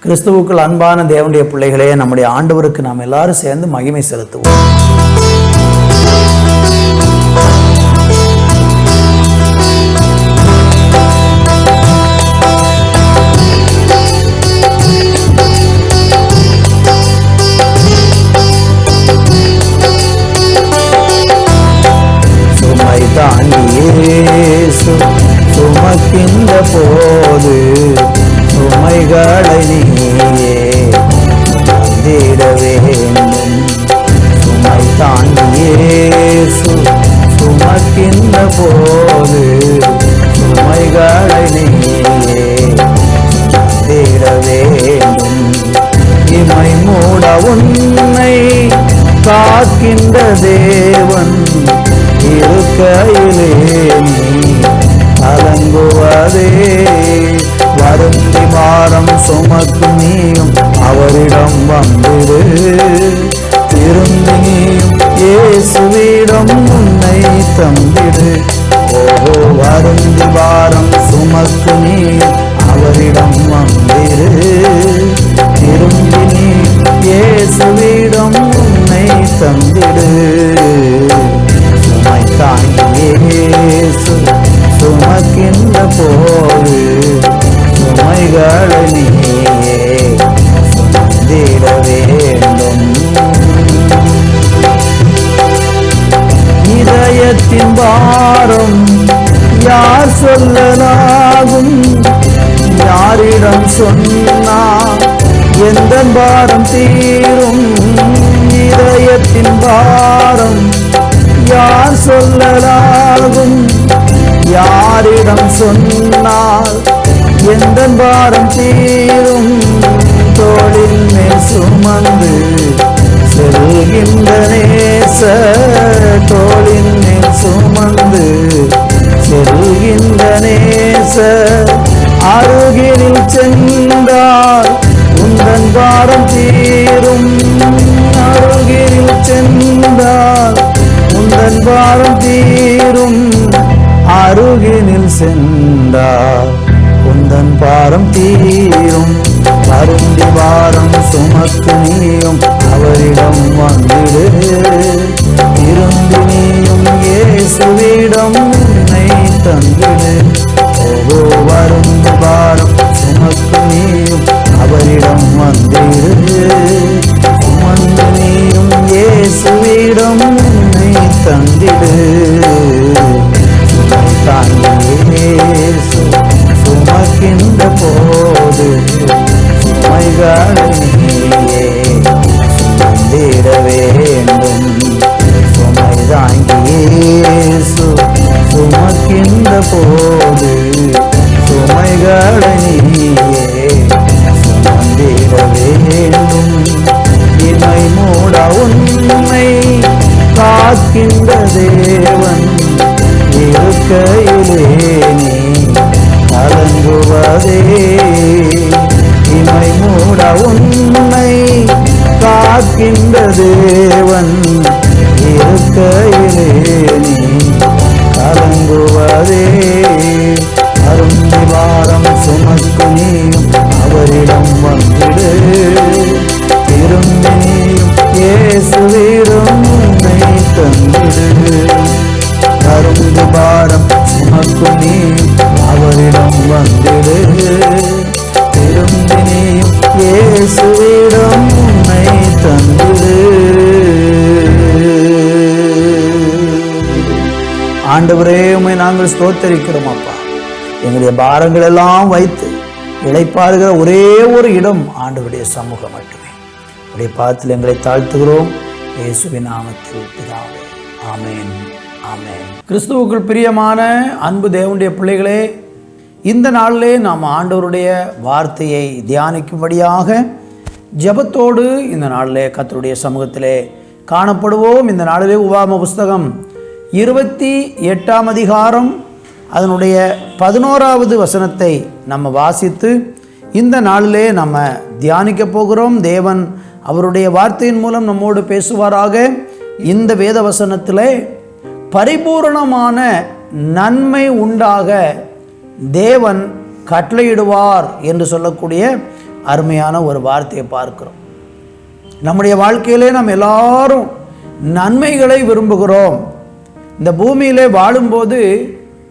கிறிஸ்துவுக்குள் அன்பான தேவனுடைய பிள்ளைகளே, நம்முடைய ஆண்டவருக்கு நாம் எல்லாரும் சேர்ந்து மகிமை செலுத்துவோம். சுமை தாங்கியே சுமக்கின்ற போது சுமைகளை நீயே தந்திட வேண்டும். சுமை தாங்கியே சுமக்கின்ற போது சுமைகளை நீயே தந்திட வேண்டும். இமை மூட உன்னை காக்கின்ற தேவன் இருக்கையிலே நீ கலங்குவதே. வருந்தி பாரம் சுமக்கும் நீயும் அவரிடம் வந்திரு. திரும்பி நீயும் இயேசுவிடம் உன்னை தந்திடு. ஓஹோ, வருந்தி பாரம் சுமக்கும் நீயும் அவரிடம் வந்திரு. திரும்பி நீயும் இயேசுவிடம் உன்னை தந்திடு. சுமை தாங்கியே சுமக்கின்ற போது சுமைகளை நீயே சுமந்திட வேண்டும். இதயத்தின் பாரம் யார் சொல்லலாகும்? யாரிடம் சொன்னா எந்த பாரம் தீரும்? இதயத்தின் பாரம் யார் சொல்லலாகும்? யாரிடம் சொன்னால் எந்த பாரம் தீரும்? தோளின் மேல் சுமந்து செல்கின்ற நேச, தோளின் மேல் சுமந்து செல்கின்ற நேச, அருகில் சென்றால் உந்தன் பாரம் தீரும். அருகில் சென்றால் உந்தன் பாரம் தீரும். அருகினில் சென்றால் உந்தன் பாரம் தீரும். அருந்தி பாரம் சுமக்கு நீயும் அவரிடம் வந்திடு. திரும்பி நீயும் இயேசுவிடம் உன்னை தந்திடு. ஓ, வருந்தி பாரம் சுமக்கு நீயும் அவரிடம் வந்திடு. சுமந்து நீயும் இயேசுவிடம் உன்னை தந்திடு. சுமை தாங்கியே சுமக்கின்ற போது சுமைகளை நீயே சுமந்திட வேண்டும். சுமை தாங்கியே சுமக்கின்ற போது சுமைகளை நீயே சுமந்திட வேண்டும். இமை மூட உன்னை காக்கின்ற தேவன் இருக்கையிலே நீ கலங்குவதே. இமை மூட உன்னை காக்கின்ற தேவன் இருக்கையிலே நீ கலங்குவதே. அருந்தி பாரம் சுமக்கு நீயும் அவரிடம் வந்திடு. திரும்பி நீயும் இயேசுவிடம் உன்னை தந்திடு. அருந்தி பாரம் சுமக்கு நீயும் அவரிடம் வந்திடு. திரும்பி நீயும் இயேசுவிடம் உன்னை தந்திடு. ஆண்டவரே, உம்மை நாங்கள் ஸ்தோத்தரிக்கிறோம் அப்பா. எங்களுடைய பாரங்கள் எல்லாம் வைத்து இளைப்பாறுகிற ஒரே ஒரு இடம் ஆண்டவருடைய சமூகம் மட்டுமே. உடைய பாதத்தில் எங்களை தாழ்த்துகிறோம். இயேசுவின் நாமத்தில் பிதாவே, ஆமென், ஆமென். கிறிஸ்துவுக்குள் பிரியமான அன்பு தேவனுடைய பிள்ளைகளே, இந்த நாளிலே நாம் ஆண்டவருடைய வார்த்தையை தியானிக்கும்படியாக ஜெபத்தோடு இந்த நாளிலே கர்த்தருடைய சமூகத்திலே காணப்படுவோம். இந்த நாளிலே உபாகம புஸ்தகம் 28ஆம் அதிகாரம் அதனுடைய 11வது வசனத்தை நம்ம வாசித்து இந்த நாளிலே நம்ம தியானிக்க போகிறோம். தேவன் அவருடைய வார்த்தையின் மூலம் நம்மோடு பேசுவாராக. இந்த வேத வசனத்திலே பரிபூரணமான நன்மை உண்டாக தேவன் கட்டளையிடுவார் என்று சொல்லக்கூடிய அருமையான ஒரு வார்த்தையை பார்க்கிறோம். நம்முடைய வாழ்க்கையிலே நாம் எல்லாரும் நன்மைகளை விரும்புகிறோம். இந்த பூமியிலே வாழும்போது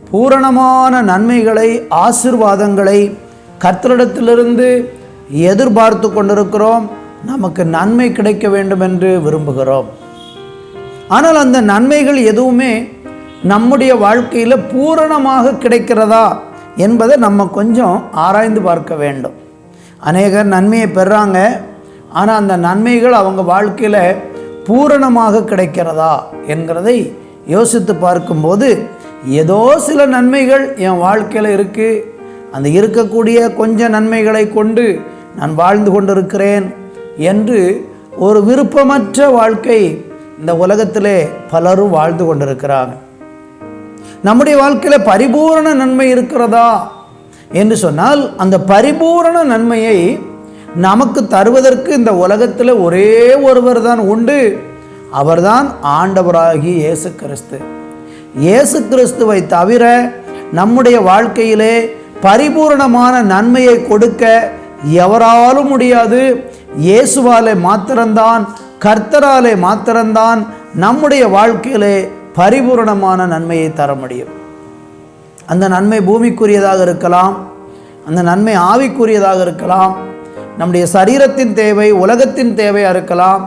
பூரணமான நன்மைகளை, ஆசீர்வாதங்களை கர்த்தரிடத்திலிருந்து எதிர்பார்த்து கொண்டிருக்கிறோம். நமக்கு நன்மை கிடைக்க வேண்டும் என்று விரும்புகிறோம். ஆனால் அந்த நன்மைகள் எதுவுமே நம்முடைய வாழ்க்கையில் பூரணமாக கிடைக்கிறதா என்பதை நம்ம கொஞ்சம் ஆராய்ந்து பார்க்க வேண்டும். அநேகர் நன்மையை பெறாங்க, ஆனால் அந்த நன்மைகள் அவங்க வாழ்க்கையில் பூரணமாக கிடைக்கிறதா என்கிறதை யோசித்து பார்க்கும்போது ஏதோ சில நன்மைகள் என் வாழ்க்கையில் இருக்குது, அந்த இருக்கக்கூடிய கொஞ்ச நன்மைகளை கொண்டு நான் வாழ்ந்து கொண்டிருக்கிறேன் என்று ஒரு விருப்பமற்ற வாழ்க்கை இந்த உலகத்திலே பலரும் வாழ்ந்து கொண்டிருக்கிறாங்க. நம்முடைய வாழ்க்கையில் பரிபூரண நன்மை இருக்கிறதா என்று சொன்னால், அந்த பரிபூரண நன்மையை நமக்கு தருவதற்கு இந்த உலகத்தில் ஒரே ஒருவர் தான் உண்டு. அவர்தான் ஆண்டவராகிய இயேசு கிறிஸ்து. இயேசு கிறிஸ்துவை தவிர நம்முடைய வாழ்க்கையிலே பரிபூரணமான நன்மையை கொடுக்க எவராலும் முடியாது. இயேசுவாலே மாத்திரம்தான், கர்த்தராலே மாத்திரம்தான் நம்முடைய வாழ்க்கையிலே பரிபூரணமான நன்மையை தர முடியும். அந்த நன்மை பூமிக்குரியதாக இருக்கலாம், அந்த நன்மை ஆவிக்குரியதாக இருக்கலாம், நம்முடைய சரீரத்தின் தேவை, உலகத்தின் தேவையாக இருக்கலாம்,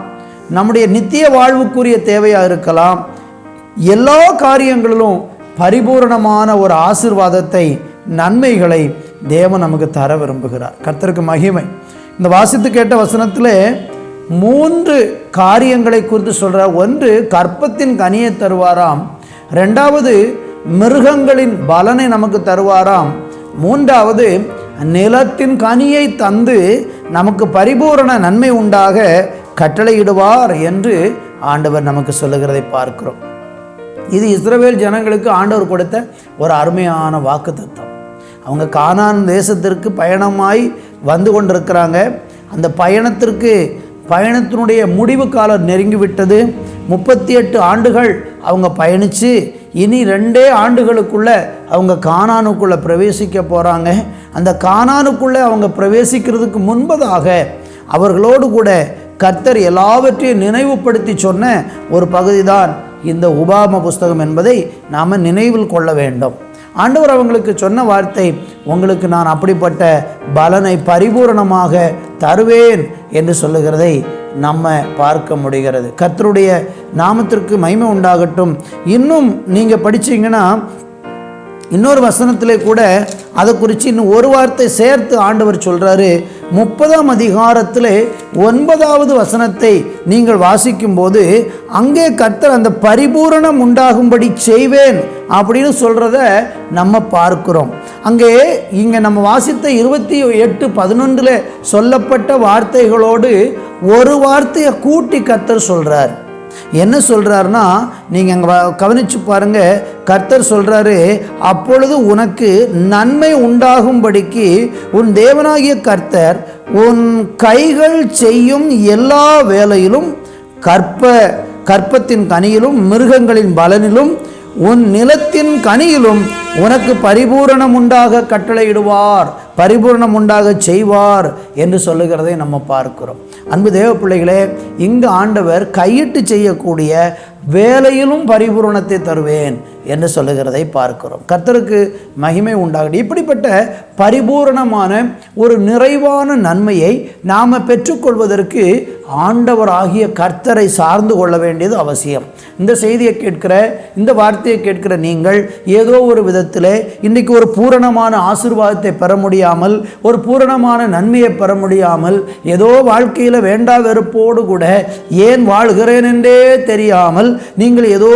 நம்முடைய நித்திய வாழ்வுக்குரிய தேவையாக இருக்கலாம். எல்லா காரியங்களிலும் பரிபூரணமான ஒரு ஆசீர்வாதத்தை, நன்மைகளை தேவன் நமக்கு தர விரும்புகிறார். கர்த்தருக்கு மகிமை. இந்த வாசித்து கேட்ட வசனத்தில் 3 காரியங்களை குறித்து சொல்கிறார். ஒன்று, கற்பத்தின் கனியை தருவாராம். 2வது, மிருகங்களின் பலனை நமக்கு தருவாராம். 3வது, நிலத்தின் கனியை தந்து நமக்கு பரிபூரண நன்மை உண்டாக கட்டளையிடுவார் என்று ஆண்டவர் நமக்கு சொல்லுகிறதை பார்க்கிறோம். இது இஸ்ரவேல் ஜனங்களுக்கு ஆண்டவர் கொடுத்த ஒரு அருமையான வாக்குத்தத்தம். அவங்க கானான் தேசத்திற்கு பயணமாய் வந்து கொண்டிருக்கிறாங்க. அந்த பயணத்தினுடைய முடிவு காலம் நெருங்கிவிட்டது. 38 ஆண்டுகள் அவங்க பயணித்து இனி 2 ஆண்டுகளுக்குள்ளே அவங்க கானானுக்குள்ளே பிரவேசிக்க போகிறாங்க. அந்த கானானுக்குள்ளே அவங்க பிரவேசிக்கிறதுக்கு முன்பதாக அவர்களோடு கூட கர்த்தர் எல்லாவற்றையும் நினைவுபடுத்தி சொன்ன ஒரு பகுதி தான் இந்த உபாகம புஸ்தகம் என்பதை நாம் நினைவில் கொள்ள வேண்டும். ஆண்டவர் அவங்களுக்கு சொன்ன வார்த்தை, உங்களுக்கு நான் அப்படிப்பட்ட பலனை பரிபூரணமாக தருவேன் என்று சொல்லுகிறதை நம்ம பார்க்க முடிகிறது. கர்த்தருடைய நாமத்திற்கு மகிமை உண்டாகட்டும். இன்னும் நீங்கள் படிச்சீங்கன்னா இன்னொரு வசனத்திலே கூட அதை குறித்து இன்னும் ஒரு வார்த்தை சேர்த்து ஆண்டவர் சொல்கிறாரு. 30ஆம் அதிகாரத்திலே 9வது வசனத்தை நீங்கள் வாசிக்கும்போது அங்கே கர்த்தர் அந்த பரிபூரணம் உண்டாகும்படி செய்வேன் அப்படின்னு சொல்கிறத நம்ம பார்க்கிறோம். இங்கே நம்ம வாசித்த 28:11 சொல்லப்பட்ட வார்த்தைகளோடு ஒரு வார்த்தையை கூட்டி கர்த்தர் சொல்கிறார். என்ன சொல்கிறாருன்னா, நீங்கள் அங்கே கவனித்து பாருங்கள். கர்த்தர் சொல்கிறாரு, அப்பொழுது உனக்கு நன்மை உண்டாகும்படிக்கு உன் தேவனாகிய கர்த்தர் உன் கைகள் செய்யும் எல்லா வேலையிலும், கற்பத்தின் கனியிலும், மிருகங்களின் பலனிலும், உன் நிலத்தின் கனியிலும் உனக்கு பரிபூரணம் உண்டாக கட்டளையிடுவார், பரிபூரணம் உண்டாக செய்வார் என்று சொல்லுகிறதை நம்ம பார்க்கிறோம். அன்பு தேவ பிள்ளைகளே, இங்கு ஆண்டவர் கையிட்டு செய்யக்கூடிய வேலையிலும் பரிபூரணத்தை தருவேன் என்று சொல்லுகிறதை பார்க்கிறோம். கர்த்தருக்கு மகிமை உண்டாகட்டும். இப்படிப்பட்ட பரிபூரணமான ஒரு நிறைவான நன்மையை நாம் பெற்றுக்கொள்வதற்கு ஆண்டவராகிய கர்த்தரை சார்ந்து கொள்ள வேண்டியது அவசியம். இந்த செய்தியை கேட்கிற, இந்த வார்த்தையை கேட்கிற நீங்கள் ஏதோ ஒரு விதத்தில் இன்றைக்கி ஒரு பூரணமான ஆசீர்வாதத்தை பெற முடியாமல், ஒரு பூரணமான நன்மையை பெற முடியாமல், ஏதோ வாழ்க்கையில் வேண்டா வெறுப்போடு கூட ஏன் வாழ்கிறேன் என்றே தெரியாமல் நீங்கள் ஏதோ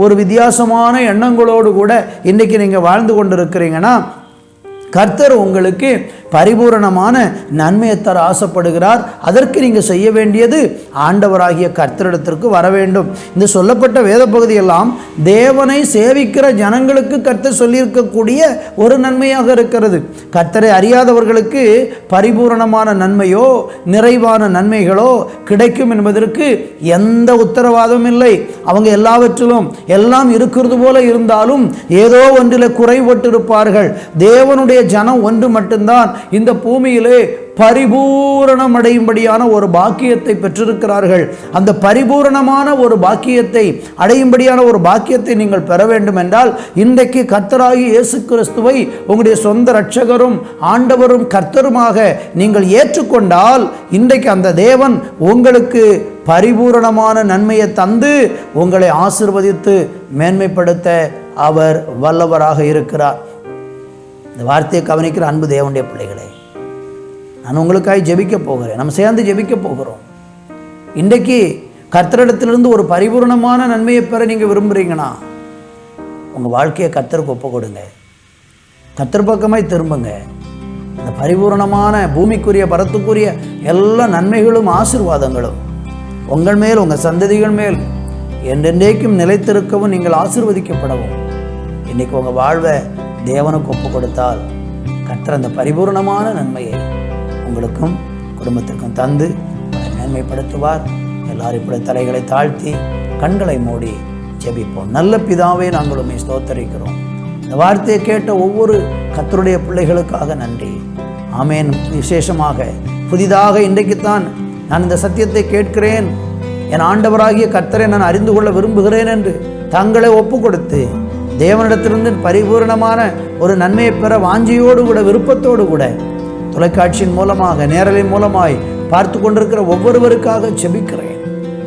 ஒரு வித்தியாசமான எண்ணங்களோடு கூட இன்றைக்கி நீங்கள் வாழ்ந்து கொண்டிருக்கிறீங்கன்னா, கர்த்தர் உங்களுக்கு பரிபூரணமான நன்மையை தர ஆசைப்படுகிறார். அதற்கு நீங்கள் செய்ய வேண்டியது ஆண்டவராகிய கர்த்தரிடத்திற்கு வர வேண்டும். இந்த சொல்லப்பட்ட வேத பகுதியெல்லாம் தேவனை சேவிக்கிற ஜனங்களுக்கு கர்த்தர் சொல்லியிருக்கக்கூடிய ஒரு நன்மையாக இருக்கிறது. கர்த்தரை அறியாதவர்களுக்கு பரிபூரணமான நன்மையோ நிறைவான நன்மைகளோ கிடைக்கும் என்பதற்கு எந்த உத்தரவாதமும் இல்லை. அவங்க எல்லாவற்றிலும் எல்லாம் இருக்கிறது போல இருந்தாலும் ஏதோ ஒன்றில் குறைபட்டு இருப்பார்கள். தேவனுடைய ஜனம் ஒன்று மட்டும்தான் இந்த பூமியிலே பரிபூரணம் அடையும்படியான ஒரு பாக்கியத்தை பெற்றிருக்கிறார்கள். அந்த பரிபூரணமான ஒரு பாக்கியத்தை அடையும்படியான ஒரு பாக்கியத்தை நீங்கள் பெற வேண்டும் என்றால் இன்றைக்கு கர்த்தராகிய இயேசு கிறிஸ்துவை உங்களுடைய சொந்த இரட்சகரும் ஆண்டவரும் கர்த்தருமாக நீங்கள் ஏற்றுக்கொண்டால் இன்றைக்கு அந்த தேவன் உங்களுக்கு பரிபூரணமான நன்மையை தந்து உங்களை ஆசீர்வதித்து மேன்மைப்படுத்த அவர் வல்லவராக இருக்கிறார். இந்த வார்த்தையை கவனிக்கிற அன்பு தேவனுடைய பிள்ளைகளே, நான் உங்களுக்காக ஜெபிக்க போகிறேன். நம்ம சேர்ந்து ஜெபிக்க போகிறோம். இன்றைக்கு கர்த்தரிடத்திலிருந்து ஒரு பரிபூர்ணமான நன்மையை பெற நீங்கள் விரும்புகிறீங்கன்னா உங்கள் வாழ்க்கையை கர்த்தருக்கு ஒப்பு கொடுங்க. கர்த்தர் பக்கமாய் திரும்புங்க. அந்த பரிபூர்ணமான பூமிக்குரிய பரத்துக்குரிய எல்லா நன்மைகளும் ஆசீர்வாதங்களும் உங்கள் மேல் உங்கள் சந்ததிகள் மேல் என்றென்றைக்கும் நிலைத்திருக்கவும் நீங்கள் ஆசீர்வதிக்கப்படவும் இன்றைக்கி உங்கள் வாழ்வை தேவனுக்கு ஒப்பு கொடுத்தால் கர்த்தர் அந்த பரிபூர்ணமான நன்மையை உங்களுக்கும் குடும்பத்திற்கும் தந்து மேன்மைப்படுத்துவார். எல்லாரும் இப்படி தலைகளை தாழ்த்தி கண்களை மூடி ஜெபிப்போம். நல்ல பிதாவே, நாங்கள் உம்மை ஸ்தோத்தரிக்கிறோம். இந்த வார்த்தையை கேட்ட ஒவ்வொரு கர்த்தருடைய பிள்ளைகளுக்காக நன்றி. ஆமேன். விசேஷமாக புதிதாக இன்றைக்குத்தான் நான் இந்த சத்தியத்தை கேட்கிறேன், என் ஆண்டவராகிய கர்த்தரை நான் அறிந்து கொள்ள விரும்புகிறேன் என்று தங்களை ஒப்பு கொடுத்து தேவனிடத்திலிருந்து பரிபூர்ணமான ஒரு நன்மையை பெற வாஞ்சியோடு கூட விருப்பத்தோடு கூட தொலைக்காட்சியின் மூலமாக நேரலின் மூலமாய் பார்த்து கொண்டிருக்கிற ஒவ்வொருவருக்காக ஜெபிக்கிறேன்.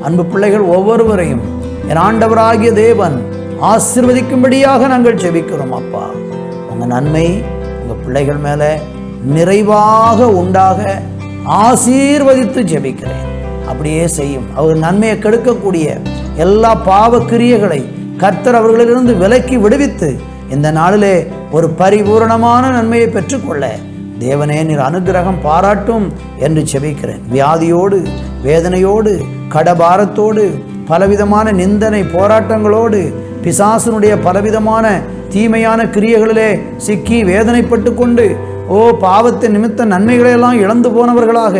அன்பு பிள்ளைகள் ஒவ்வொருவரையும் என் ஆண்டவராகிய தேவன் ஆசீர்வதிக்கும்படியாக நாங்கள் ஜெபிக்கிறோம். அப்பா, உங்கள் நன்மை உங்கள் பிள்ளைகள் மேலே நிறைவாக உண்டாக ஆசீர்வதித்து ஜெபிக்கிறேன். அப்படியே செய்யும். அவர் நன்மையை கெடுக்கக்கூடிய எல்லா பாவ கிரியைகளை கர்த்தர் அவர்களிலிருந்து விலக்கி விடுவித்து இந்த நாளிலே ஒரு பரிபூரணமான நன்மையை பெற்றுக்கொள்ள தேவனே நீர் அனுக்கிரகம் பாராட்டும் என்று ஜெபிக்கிறேன். வியாதியோடு வேதனையோடு கடபாரத்தோடு பலவிதமான நிந்தனை போராட்டங்களோடு பிசாசனுடைய பலவிதமான தீமையான கிரியைகளிலே சிக்கி வேதனைப்பட்டு கொண்டு பாவத்தின் நிமித்த நன்மைகளையெல்லாம் இழந்து போனவர்களாக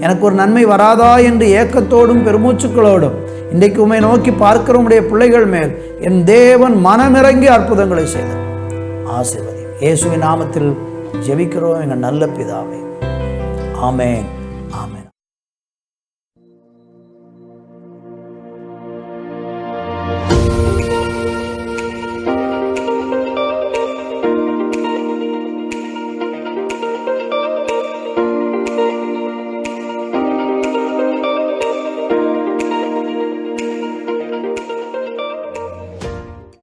எனக்கு ஒரு நன்மை வராதா என்று ஏக்கத்தோடும் பெருமூச்சுக்களோடும் இன்றைக்கு உம்மை நோக்கி பார்க்கிற உம்முடைய பிள்ளைகள் மேல் என் தேவன் மனமிறங்கி அற்புதங்களை செய்தார். ஆசீர்வதியும். இயேசுவின் நாமத்தில் ஜெபிக்கிறோம் எங்கள் நல்ல பிதாவே. ஆமென். ஆமென்.